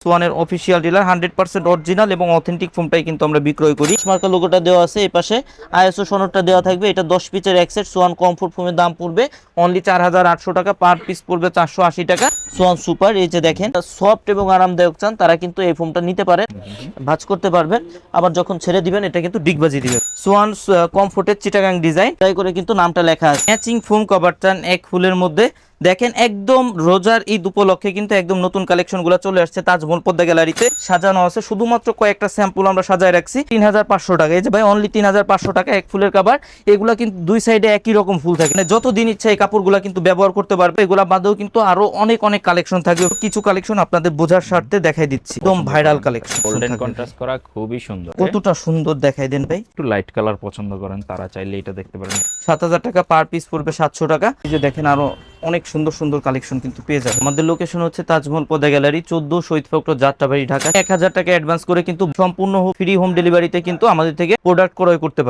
সোয়ানের official dealer, 100% original এবং authentic ফোমটাই কিন্তু আমরা বিক্রয় করি। মার্কা লোগোটা দেওয়া আছে, এই পাশে আইএসও সনদটা দেওয়া থাকবে। এটা 10 পিসের এক সেট। সোয়ান কমফোর্ট ফোমের দাম পড়বে অনলি 4800 টাকা, পার পিস পড়বে 480 টাকা। সোয়ান সুপার, এই যে দেখেন সফট এবং আরামদায়ক চান তারা কিন্তু এই ফোমটা নিতে পারে, ভাঁজ করতে পারবেন। আবার যখন ছেড়ে দিবেন এটা কিন্তু ডিগবাজি দিবেন। সোয়ান কমফোর্টের চিটাগাং ডিজাইন, তাই করে কিন্তু নামটা লেখা আছে। ম্যাচিং ফোম কভার চান এক ফুলের মধ্যে, দেখেন একদম রোজার ঈদ উপলক্ষে কিন্তু একদম নতুন কালেকশন গুলো চলে আসছে তাজমহল পদ্মা গ্যালারিতে, সাজানো আছে। শুধুমাত্র কয়েকটা স্যাম্পল আমরা সাজায় রাখছি 3500 টাকা। এই যে ভাই অনলি 3500 টাকা এক ফুলের কাভার। এগুলা কিন্তু দুই সাইডে একই রকম ফুল থাকে, মানে যতদিন ইচ্ছা এই কাপড়গুলা কিন্তু ব্যবহার করতে পারবে। এগুলা বাদেও কিন্তু আরো অনেক অনেক কালেকশন থাকবে, কিছু কালেকশন আপনাদের বোঝার স্বার্থে দেখাই দিচ্ছি। একদম ভাইরাল কালেকশন, গোল্ডেন কন্ট্রাস্ট করা, খুবই সুন্দর। কতটা সুন্দর দেখাই দেন ভাই। একটু লাইট কালার পছন্দ করেন তারা চাইলে এটা দেখতে পারেন। 7000 টাকা, পার পিস পড়বে 700 টাকা। এই যে দেখেন আরো অনেক সুন্দর সুন্দর কালেকশন কিন্তু পেয়ে যাবে। আমাদের লোকেশন হচ্ছে তাজমহল পদ্মা গ্যালারি, 14 শহীদ ফখর যাত্রাবাড়ি, ঢাকা। 1000 টাকা অ্যাডভান্স করে কিন্তু সম্পূর্ণ ফ্রি হোম ডেলিভারিতে কিন্তু আমাদের থেকে প্রোডাক্ট ক্রয় করতে পারবে।